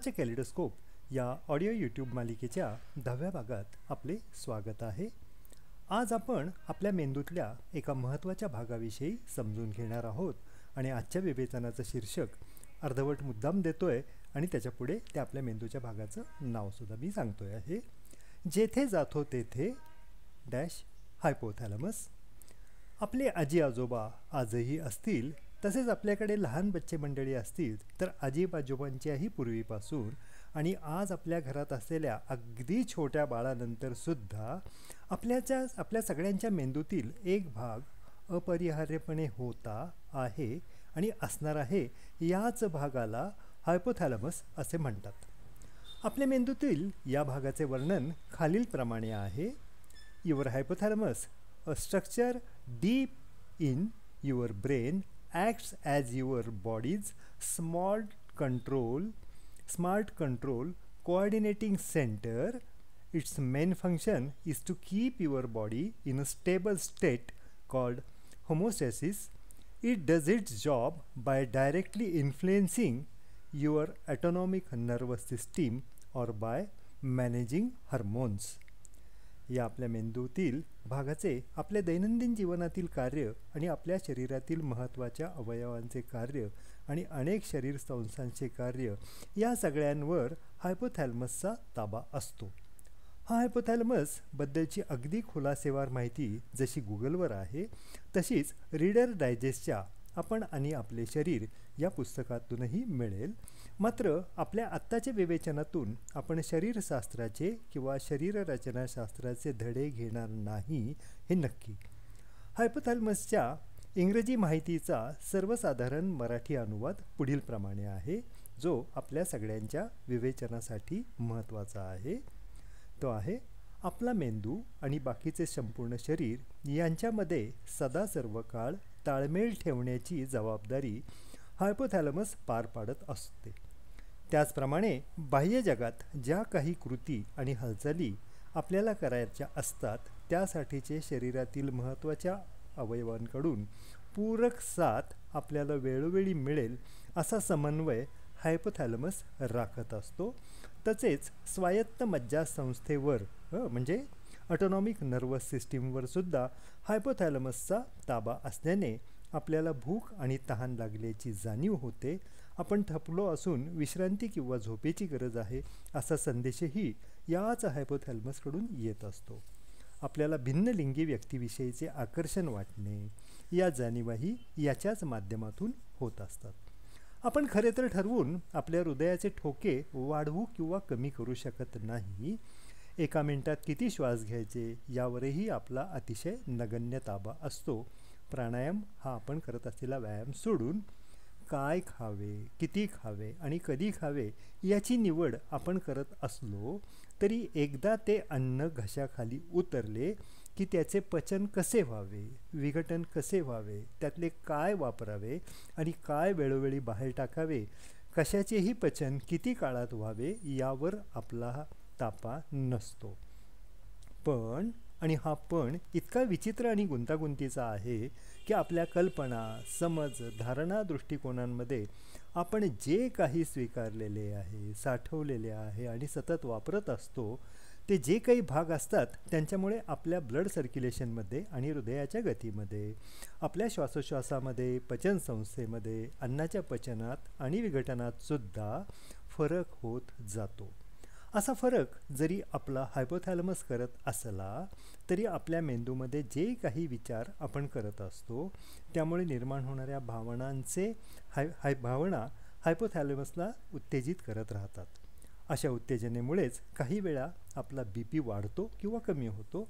ज्ञानाचे कॅलिडोस्कोप या audio YouTube मालिकेच्या 10व्या भागात आपले स्वागत आहे. आज आपण आपल्या मेंदूतल्या एका महत्त्वाच्या भागाविषयी समजून घेणार आहोत आणि आजच्या विवेचनाचं शीर्षक अर्धवट मुद्दाम देतोय आणि त्याच्यापुढे त्या आपल्या मेंदूच्या भागाचं नावसुद्धा मी सांगतोय आहे. जेथे जातो तेथे डॅश हायपोथॅलमस. आपले आजी आजोबा आजही असतील, तसेच आपल्याकडे लहान बच्चे मंडळी असतील तर आजी आजोबांच्याही पूर्वीपासून आणि आज आपल्या घरात असलेल्या अगदी छोट्या बाळानंतरसुद्धा आपल्या सगळ्यांच्या मेंदूतील एक भाग अपरिहार्यपणे होता आहे आणि असणार आहे. याच भागाला हायपोथॅलमस असे म्हणतात. आपल्या मेंदूतील या भागाचे वर्णन खालीलप्रमाणे आहे. Your hypothalamus, a structure deep in your brain, acts as your body's smart control coordinating center. Its main function is to keep your body in a stable state called homeostasis. It does its job by directly influencing your autonomic nervous system or by managing hormones. या आपल्या मेंदूतील भागाचे आपल्या दैनंदिन जीवनातील कार्य आणि आपल्या शरीरातील महत्त्वाच्या अवयवांचे कार्य आणि अनेक शरीर संस्थांचे कार्य या सगळ्यांवर हायपोथॅलमसचा ताबा असतो. हा हायपोथॅलमस बद्दलची अगदी खुलासेवार माहिती जशी गुगलवर आहे तशीच रीडर डायजेस्टच्या आपण आणि आपले शरीर या पुस्तकातूनही मिळेल. मात्र आपल्या आत्ताच्या विवेचनातून आपण शरीरशास्त्राचे किंवा शरीररचनाशास्त्राचे धडे घेणार नाही हे नक्की. हायपोथॅलमसच्या इंग्रजी माहितीचा सर्वसाधारण मराठी अनुवाद पुढीलप्रमाणे आहे, जो आपल्या सगळ्यांच्या विवेचनासाठी महत्त्वाचा आहे. तो आहे, आपला मेंदू आणि बाकीचे संपूर्ण शरीर यांच्यामध्ये सदा सर्व काळ ताळमेळ ठेवण्याची जबाबदारी हायपोथॅलमस पार पाडत असते. त्याचप्रमाणे बाह्य जगात ज्या काही कृती आणि हालचाली आपल्याला करायच्या असतात त्यासाठीचे शरीरातील महत्त्वाच्या अवयवांकडून पूरक साथ आपल्याला वेळोवेळी मिळेल असा समन्वय हायपोथॅलमस राखत असतो. तसेच स्वायत्त मज्जासंस्थेवर म्हणजे ऑटोनॉमिक नर्वस सिस्टीमवर सुद्धा हायपोथॅलमसचा ताबा असल्याने आपल्याला भूक आणि तहान लागल्याची जाणीव होते. आपण थकलो असून विश्रांती किंवा झोपेची गरज आहे असा संदेशही याच हायपोथॅलमसकडून येत असतो. आपल्याला भिन्नलिंगी व्यक्तीविषयीचे आकर्षण वाटणे या जाणीवाही याच्याच माध्यमातून होत असतात. आपण खरे तर ठरवून आपल्या हृदयाचे ठोके वाढवू किंवा कमी करू शकत नाही. एका मिनिटात किती श्वास घ्यायचे यावरही आपला अतिशय नगण्य ताबा असतो. प्राणायाम हा आपण करत असलेला व्यायाम सोडून काय खावे, किती खावे आणि कधी खावे याची निवड आपण करत असलो तरी एकदा ते अन्न घशाखाली उतरले की त्याचे पचन कसे व्हावे, विघटन कसे व्हावे, त्यातले काय वापरावे आणि काय वेळोवेळी बाहेर टाकावे, कशाचेही पचन किती काळात व्हावे यावर आपला तापा नसतो. पण आणि हा पण इतका विचित्र आणि गुंतागुंतीचा आहे की आपल्या कल्पना, समज, धारणा, दृष्टिकोनांमध्ये आपण जे काही स्वीकारलेले आहे, साठवलेले आहे आणि सतत वापरत असतो ते जे काही भाग असतात त्यांच्यामुळे आपल्या ब्लड सर्क्युलेशनमध्ये आणि हृदयाच्या गतीमध्ये, आपल्या श्वासोश्वासामध्ये, पचनसंस्थेमध्ये, अन्नाच्या पचनात आणि विघटनात सुद्धा फरक होत जातो. असा फरक जरी आपला हायपोथॅलमस करत असला तरी आपल्या मेंदूमध्ये जे काही विचार आपण करत असतो त्यामुळे निर्माण होणाऱ्या भावनांचे भावना हायपोथॅलमसला उत्तेजित करत राहतात. अशा उत्तेजनेमुळेच काही वेळा आपला BP वाढतो किंवा कमी होतो,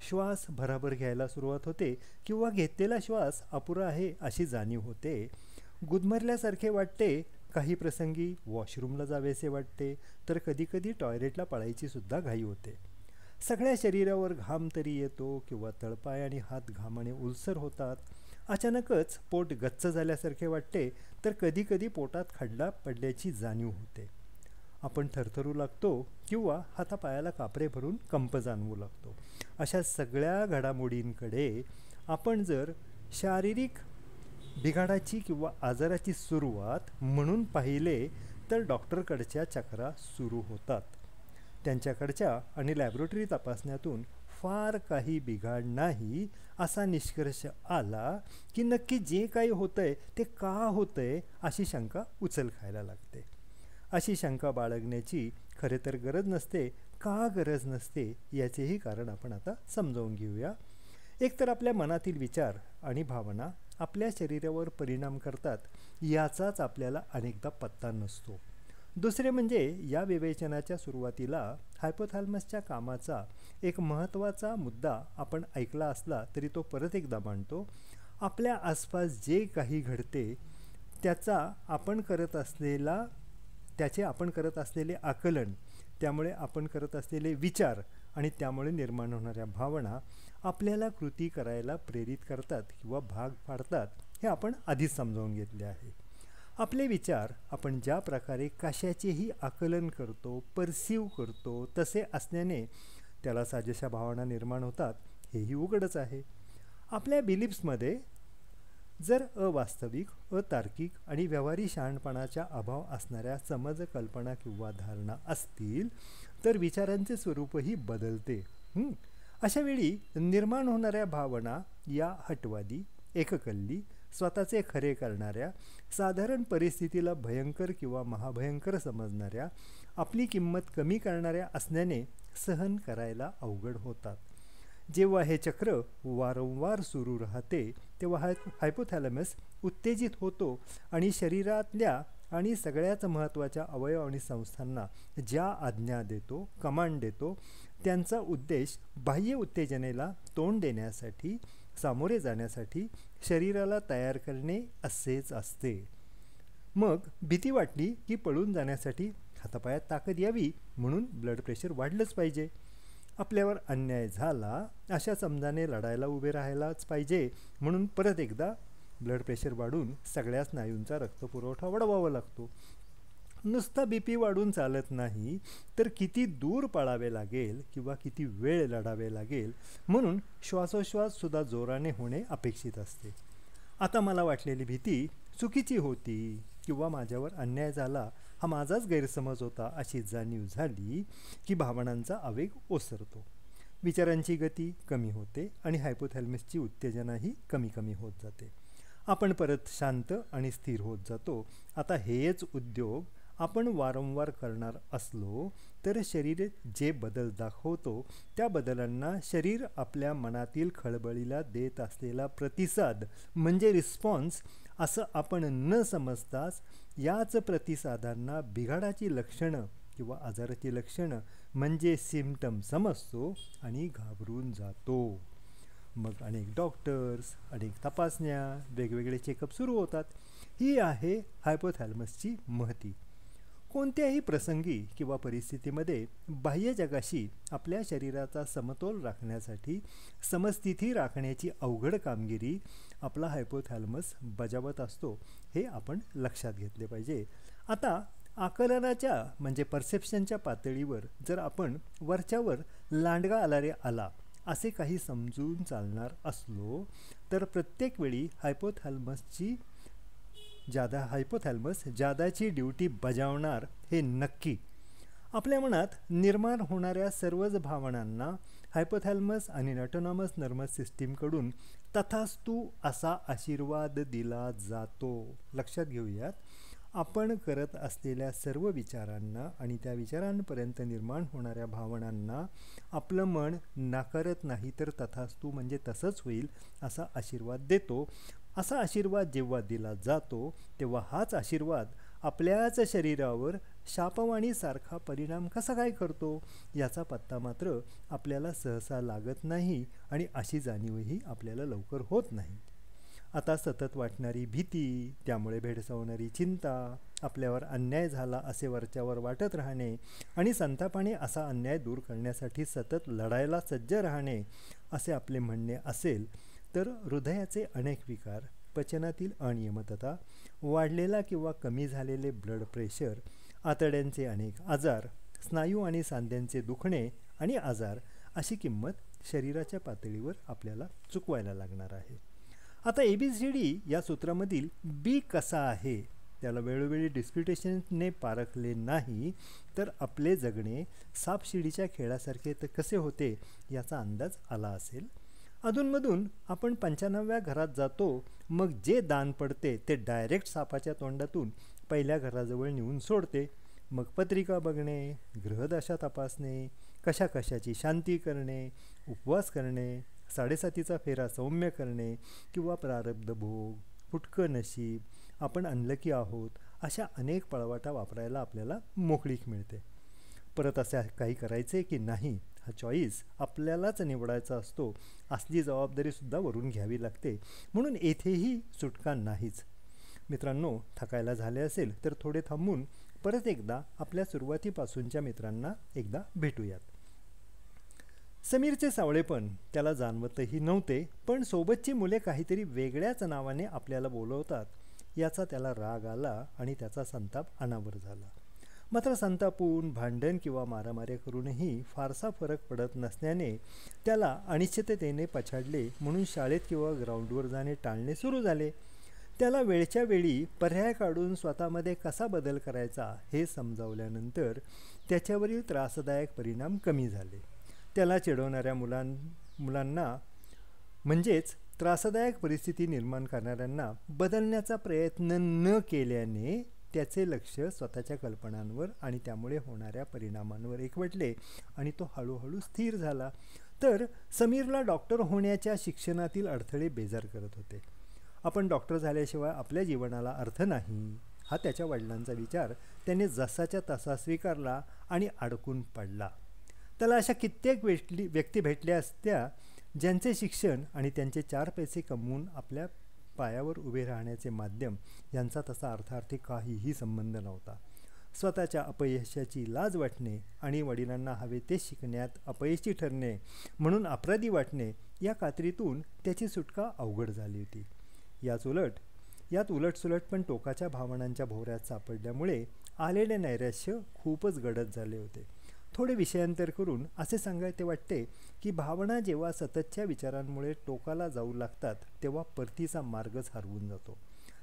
श्वास भराभर घ्यायला सुरुवात होते किंवा घेतलेला श्वास अपुरा आहे अशी जाणीव होते, गुदमरल्यासारखे वाटते, काही प्रसंगी वॉशरूमला जावेसे वाटते तर कधीकधी टॉयलेटला पळायची सुद्धा घाई होते. सगळ्या शरीरावर घाम तरी येतो किंवा तळपाय आणि हात घामाने उलसर होतात. अचानकच पोट गच्च झाल्यासारखे वाटते तर कधीकधी पोटात खड्डा पडल्याची जाणीव होते. आपण थरथरू लागतो किंवा हातापायाला कापरे भरून कंप जाणवू लागतो. अशा सगळ्या घडामोडींकडे आपण जर शारीरिक बिघाडाची किंवा आजाराची सुरुवात म्हणून पाहिले तर डॉक्टरकडच्या चक्रा सुरू होतात. त्यांच्याकडच्या आणि लॅबोरेटरी तपासण्यातून फार काही बिघाड नाही असा निष्कर्ष आला की नक्की जे काही होतंय ते का होतंय अशी शंका उचल खायला लागते. अशी शंका बाळगण्याची खरे तर गरज नसते. का गरज नसते याचेही कारण आपण आता समजावून घेऊया. एकतर आपल्या मनातील विचार आणि भावना आपल्या शरीरावर परिणाम करतात याचाच आपल्याला अनेकदा पत्ता नसतो. दुसरे म्हणजे या विवेचनाच्या सुरुवातीला हायपोथॅलमसच्या कामाचा एक महत्त्वाचा मुद्दा आपण ऐकला असला तरी तो परत एकदा मांडतो. आपल्या आसपास जे काही घडते त्याचे आपण करत असलेले आकलन, त्यामुळे आपण करत असलेले विचार आणि त्यामुळे निर्माण होणाऱ्या भावना आपल्याला कृती करायला प्रेरित करतात किंवा भाग पाडतात हे आपण आधीच समजावून घेतले आहे. आपले विचार आपण ज्या प्रकारे कशाचेही आकलन करतो, परसीव करतो, तसे असण्याने त्याला साजेशा भावना निर्माण होतात हेही उघडच आहे. आपल्या बिलीफ्समध्ये जर अवास्तविक, अतार्किक आणि व्यवहारी शहाणपणाचा अभाव असणाऱ्या समज, कल्पना किंवा धारणा असतील तर विचारांचे स्वरूपही बदलते. अशा वेळी निर्माण होणाऱ्या भावना या हटवादी, एककल्ली, स्वतःचे खरे करणाऱ्या, साधारण परिस्थितीला भयंकर किंवा महाभयंकर समजणाऱ्या, आपली किंमत कमी करणाऱ्या असण्याने सहन करायला अवघड होतात. जेव्हा हे चक्र वारंवार सुरू राहते तेव्हा हायपोथॅलॅमस उत्तेजित होतो आणि शरीरातल्या आणि सगळ्याच महत्त्वाच्या अवयव आणि संस्थांना ज्या आज्ञा देतो, कमांड देतो, त्यांचा उद्देश बाह्य उत्तेजनेला तोंड देण्यासाठी, सामोरे जाण्यासाठी शरीराला तयार करणे असेच असते. मग भीती वाटली की पळून जाण्यासाठी हातापायात ताकद यावी म्हणून ब्लड प्रेशर वाढलंच पाहिजे. आपल्यावर अन्याय झाला अशा समजाने लढायला उभे राहायलाच पाहिजे म्हणून परत एकदा ब्लड प्रेशर वाढून सगळ्या स्नायूंचा रक्तपुरवठा वाढवावा लागतो. नुसता बीपी वाढून चालत नाही तर किती दूर पळावे लागेल किंवा किती वेळ लढावे लागेल म्हणून श्वासोश्वाससुद्धा जोराने होणे अपेक्षित असते. आता मला वाटलेली भीती चुकीची होती किंवा माझ्यावर अन्याय झाला हा माझाच गैरसमज होता अशी जाणीव झाली की भावनांचा आवेग ओसरतो, विचारांची गती कमी होते आणि हायपोथॅलमसची उत्तेजनाही कमी कमी होत जाते. आपण परत शांत आणि स्थिर होत जातो. आता हेच उद्योग आपण वारंवार करणार असलो तर शरीर जे बदल दाखवतो त्या बदलांना शरीर आपल्या मनातील खळबळीला देत असलेला प्रतिसाद म्हणजे रिस्पॉन्स असं आपण न समजताच याच प्रतिसादांना बिघाडाची लक्षणं किंवा आजाराची लक्षणं म्हणजे सिम्पटम समजतो आणि घाबरून जातो. मग अनेक डॉक्टर्स, अनेक तपासण्या, वेगवेगळे चेकअप सुरू होतात. ही आहे हायपोथॅलमसची महती. कोणत्याही प्रसंगी किंवा परिस्थितीमध्ये बाह्य जगाशी आपल्या शरीराचा समतोल राखण्यासाठी समस्थिती राखण्याची अवघड कामगिरी आपला हायपोथॅलमस बजावत असतो हे आपण लक्षात घेतले पाहिजे. आता आकलनाच्या म्हणजे परसेप्शनच्या पातळीवर जर आपण वरच्यावर लांडगा आला आला असे काही समजून चालणार असलो तर प्रत्येक वेळी हायपोथॅलमस जादाची ड्युटी बजावणार हे नक्की. आपल्या मनात निर्माण होणाऱ्या सर्वच भावनांना हायपोथॅलमस आणि ऑटोनॉमस नर्वस सिस्टीमकडून तथास्तु असा आशीर्वाद दिला जातो. लक्षात घेऊयात, आपण करत असलेल्या सर्व विचारांना आणि त्या विचारांपर्यंत निर्माण होणाऱ्या भावनांना आपलं मन नाकारत नाही तर तथास्तु म्हणजे तसंच होईल असा आशीर्वाद देतो. असा आशीर्वाद जेव्हा दिला जातो तेव्हा हाच आशीर्वाद आपल्याच शरीरावर शापवाणीसारखा परिणाम कसा काय करतो याचा पत्ता मात्र आपल्याला सहसा लागत नाही आणि अशी जाणीवही आपल्याला लवकर होत नाही. आता सतत वाटणारी भीती, त्यामुळे भेडसावणारी चिंता, आपल्यावर अन्याय झाला असे वरच्यावर वाटत राहणे आणि संतापाने असा अन्याय दूर करण्यासाठी सतत लढायला सज्ज राहणे असे आपले म्हणणे असेल तर हृदयाचे अनेक विकार, पचनातील अनियमितता, वाढलेला किंवा कमी झालेले ब्लड प्रेशर, आतड्यांचे अनेक आजार, स्नायू आणि सांध्यांचे दुखणे आणि आजार अशी किंमत शरीराच्या पातळीवर आपल्याला चुकवायला लागणार आहे. आता ABCD या सूत्रामधील बी कसा आहे त्याला वेळोवेळी डिस्क्रिटेशनने पारखले नाही तर आपले जगणे सापशिडीच्या खेळासारखे तर कसे होते याचा अंदाज आला असेल. अधूनमधून आपण 95व्या घरात जातो, मग जे दान पडते ते डायरेक्ट सापाच्या तोंडातून पहिल्या घराजवळ नेऊन सोडते. मग पत्रिका बघणे, ग्रहदशा तपासणे, कशाची शांती करणे, उपवास करणे, 7.5चा फेरा सौम्य करणे किंवा प्रारब्ध भोग, फुटकं नशीब, आपण अनलकी आहोत, अशा अनेक पळवाटा वापरायला आपल्याला मोकळीक मिळते. परत असे काही करायचे की नाही हा चॉईस आपल्यालाच निवडायचा असतो. असली जबाबदारीसुद्धा वरून घ्यावी लागते. म्हणून येथेही सुटका नाहीच. मित्रांनो, थकायला झाले असेल तर थोडे थांबून परत एकदा आपल्या सुरुवातीपासूनच्या मित्रांना एकदा भेटूयात. समीरचे सावळेपण त्याला जाणवतही नव्हते, पण सोबतची मुले काहीतरी वेगळ्याच नावाने आपल्याला बोलवतात याचा त्याला राग आला आणि त्याचा संताप अनावर झाला. मात्र संतापून भांडण किंवा मारामाऱ्या करूनही फारसा फरक पडत नसल्याने त्याला अनिश्चिततेने पछाडले, म्हणून शाळेत किंवा ग्राउंडवर जाणे टाळणे सुरू झाले. त्याला वेळच्या वेळी पर्याय काढून स्वतःमध्ये कसा बदल करायचा हे समजावल्यानंतर त्याच्यावरील त्रासदायक परिणाम कमी झाले. त्याला चिडवणाऱ्या मुलांना म्हणजेच त्रासदायक परिस्थिती निर्माण करणाऱ्यांना बदलण्याचा प्रयत्न न केल्याने त्याचे लक्ष स्वतःच्या कल्पनांवर आणि त्यामुळे होणाऱ्या परिणामांवर एकवटले आणि तो हळूहळू स्थिर झाला. तर समीरला डॉक्टर होण्याच्या शिक्षणातील अडथळे बेजार करत होते. आपण डॉक्टर झाल्याशिवाय आपल्या जीवनाला अर्थ नाही हा त्याच्या वडिलांचा विचार त्याने जसाच्या तसा स्वीकारला आणि अडकून पडला. त्याला अशा कित्येक व्यक्ती भेटल्या असत्या ज्यांचे शिक्षण आणि त्यांचे 4 पैसे कमवून आपल्या पायावर उभे राहण्याचे माध्यम यांचा तसा अर्थार्थी काहीही संबंध नव्हता. स्वतःच्या अपयशाची लाज वाटणे आणि वडिलांना हवे ते शिकण्यात अपयशी ठरणे म्हणून अपराधी वाटणे या कात्रीतून त्याची सुटका अवघड झाली होती. यात उलटसुलट पण टोकाच्या भावनांच्या भोवऱ्यात सापडल्यामुळे आलेले नैराश्य खूपच गडद झाले होते. थोडे विषयांतर करून असे सांगायचे वाटते की भावना जेव्हा सततच्या विचारांमुळे टोकाला जाऊ लागतात तेव्हा परतीचा मार्गच हरवून जातो.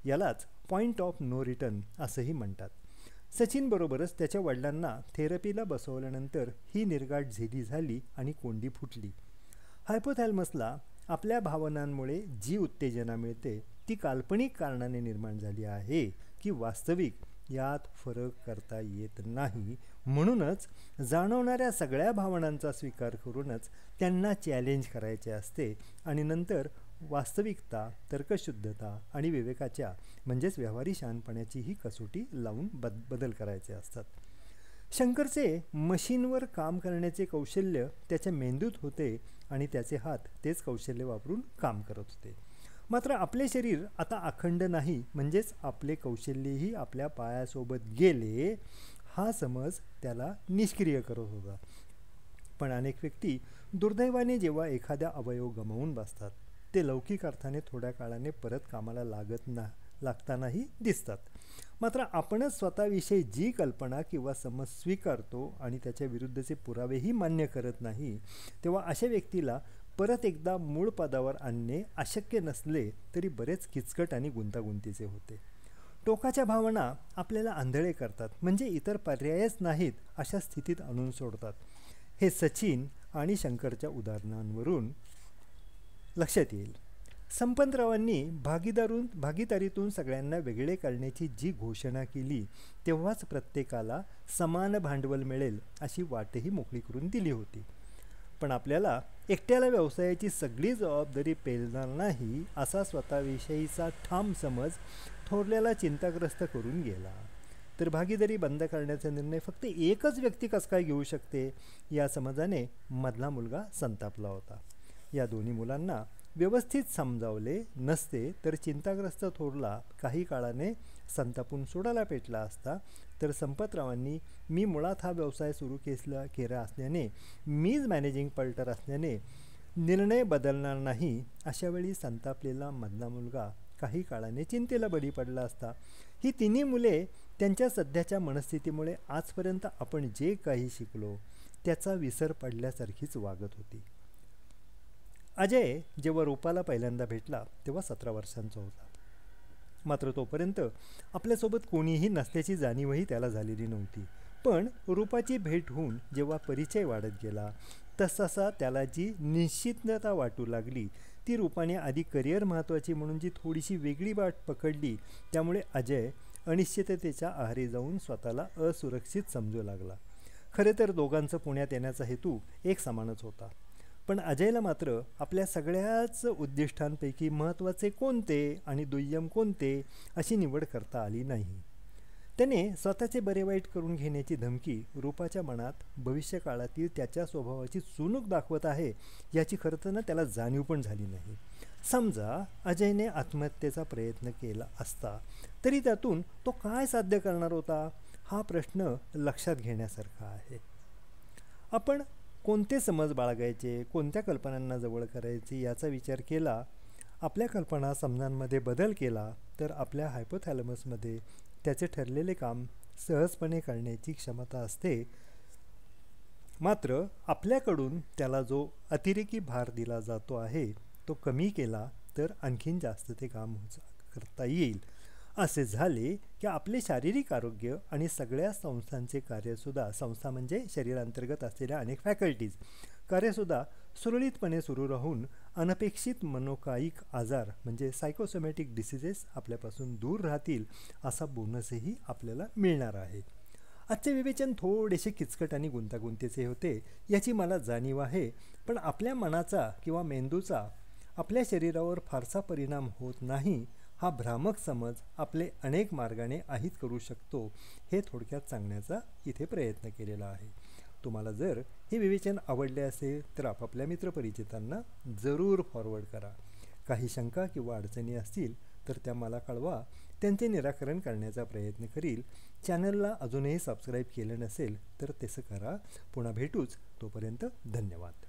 यालाच पॉईंट ऑफ नो रिटर्न असंही म्हणतात. सचिनबरोबरच त्याच्या वडिलांना थेरपीला बसवल्यानंतर ही निर्गाठ झेली झाली आणि कोंडी फुटली. हायपोथॅलमसला आपल्या भावनांमुळे जी उत्तेजना मिळते ती काल्पनिक कारणाने निर्माण झाली आहे की वास्तविक यात फरक करता येत नाही. म्हणूनच जाणवणाऱ्या सगळ्या भावनांचा स्वीकार करूनच त्यांना चॅलेंज करायचे असते आणि नंतर वास्तविकता, तर्कशुद्धता आणि विवेकाच्या म्हणजेच व्यवहारी शहाणपणाची ही कसोटी लावून बदल करायचे असतात. शंकरचे मशीनवर काम करण्याचे कौशल्य त्याच्या मेंदूत होते आणि त्याचे हात तेच कौशल्य वापरून काम करत होते. मात्र आपले शरीर आता अखंड नाही, म्हणजेच आपले कौशल्यही आपल्या पायासोबत गेले हा समज त्याला निष्क्रिय करत होता. पण अनेक व्यक्ती दुर्दैवाने जेव्हा एखाद्या अवयव गमावून बसतात ते लौकिक अर्थाने थोड्या काळाने परत कामाला लागतानाही दिसतात. मात्र आपणच स्वतःविषयी जी कल्पना किंवा समज स्वीकारतो आणि त्याच्या विरुद्धचे पुरावेही मान्य करत नाही तेव्हा अशा व्यक्तीला परत एकदा मूळ पदावर आणणे अशक्य नसले तरी बरेच किचकट आणि गुंतागुंतीचे होते. टोकाच्या भावना आपल्याला आंधळे करतात, म्हणजे इतर पर्यायच नाहीत अशा स्थितीत आणून सोडतात. हे सचिन आणि शंकरच्या उदाहरणांवरून लक्षात येईल. संपतरावांनी भागीदारीतून सगळ्यांना वेगळे करण्याची जी घोषणा केली तेव्हाच प्रत्येकाला समान भांडवल मिळेल अशी वाटही मोकळी करून दिली होती. पण आपल्याला एकट्याला व्यवसायाची सगळी जबाबदारी पेलणार नाही असा स्वतःविषयीचा ठाम समज थोरल्याला चिंताग्रस्त करून गेला. तर भागीदारी बंद करण्याचा निर्णय फक्त एकच व्यक्ती कसा काय घेऊ शकते या समजाने मधला मुलगा संतापला होता. या दोन्ही मुलांना व्यवस्थित समजावले नसते तर चिंताग्रस्त थोरला काही काळाने संतापून सोडायला पेटला असता. तर संपतरावांनी मी मुळात हा व्यवसाय सुरू केला असल्याने, मीच मॅनेजिंग पार्टनर असल्याने निर्णय बदलणार नाही अशा वेळी संतापलेला मधला मुलगा काही काळाने चिंतेला बळी पडला असता. ही तिन्ही मुले त्यांच्या सध्याच्या मनस्थितीमुळे आजपर्यंत आपण जे काही शिकलो त्याचा विसर पडल्यासारखीच वागत होती. अजय जेव्हा रूपाला पहिल्यांदा भेटला तेव्हा 17 वर्षांचा होता. मात्र तोपर्यंत आपल्यासोबत कोणीही नसल्याची जाणीवही त्याला झालेली नव्हती. पण रूपाची भेट होऊन जेव्हा परिचय वाढत गेला तसतसा त्याला जी निश्चितता वाटू लागली, ती रूपाने आधी करिअर महत्त्वाची म्हणून जी थोडीशी वेगळी वाट पकडली, त्यामुळे अजय अनिश्चिततेच्या आहारी जाऊन स्वतःला असुरक्षित समजू लागला. खरे तर दोघांचं पुण्यात येण्याचा हेतू एक समानच होता, पण अजयला मात्र आपल्या सगळ्याच उद्दिष्टांपैकी महत्त्वाचे कोणते आणि दुय्यम कोणते अशी निवड करता आली नाही. त्याने स्वतःचे बरे वाईट करून घेण्याची धमकी रूपाच्या मनात भविष्यकाळातील त्याच्या स्वभावाची चुणूक दाखवत आहे याची खरं तर त्याला जाणीव पण झाली नाही. समजा अजयने आत्महत्येचा प्रयत्न केला असता तरी त्यातून तो काय साध्य करणार होता, हा प्रश्न लक्षात घेण्यासारखा आहे. आपण कोणते समज बाळगायचे, कोणत्या कल्पनांना जवळ करायचे याचा विचार केला, आपल्या कल्पना समजांमध्ये बदल केला तर आपल्या हायपोथॅलमसमध्ये त्याचे ठरलेले काम सहजपणे करण्याची क्षमता असते. मात्र आपल्याकडून त्याला जो अतिरेकी भार दिला जातो आहे तो कमी केला तर आणखीन जास्त ते काम करता येईल. असे झाले की आपले शारीरिक आरोग्य आणि सगळ्या संस्थांचे कार्यसुद्धा, संस्था म्हणजे शरीरांतर्गत असलेल्या अनेक फॅकल्टीज, कार्यसुद्धा सुरळीतपणे सुरू राहून अनपेक्षित मनोकायिक आजार म्हणजे सायकोसोमॅटिक डिसिजेस आपल्यापासून दूर राहतील असा बोनसही आपल्याला मिळणार आहे. आजचे विवेचन थोडेसे किचकट आणि गुंतागुंतीचे होते याची मला जाणीव आहे, पण आपल्या मनाचा किंवा मेंदूचा आपल्या शरीरावर फारसा परिणाम होत नाही हा भ्रामक समज आपले अनेक मार्गाने आहित करू शकतो, हे थोडक्यात सांगण्याचा इथे प्रयत्न केलेला आहे. तुम्हाला जर हे विवेचन आवडले असेल तर आपापल्या मित्रपरिचितांना जरूर फॉरवर्ड करा. काही शंका किंवा अडचणी असतील तर त्या मला कळवा, त्यांचे निराकरण करण्याचा प्रयत्न करील. चॅनलला अजूनही सबस्क्राईब केलं नसेल तर तसं करा. पुन्हा भेटूच, तोपर्यंत धन्यवाद.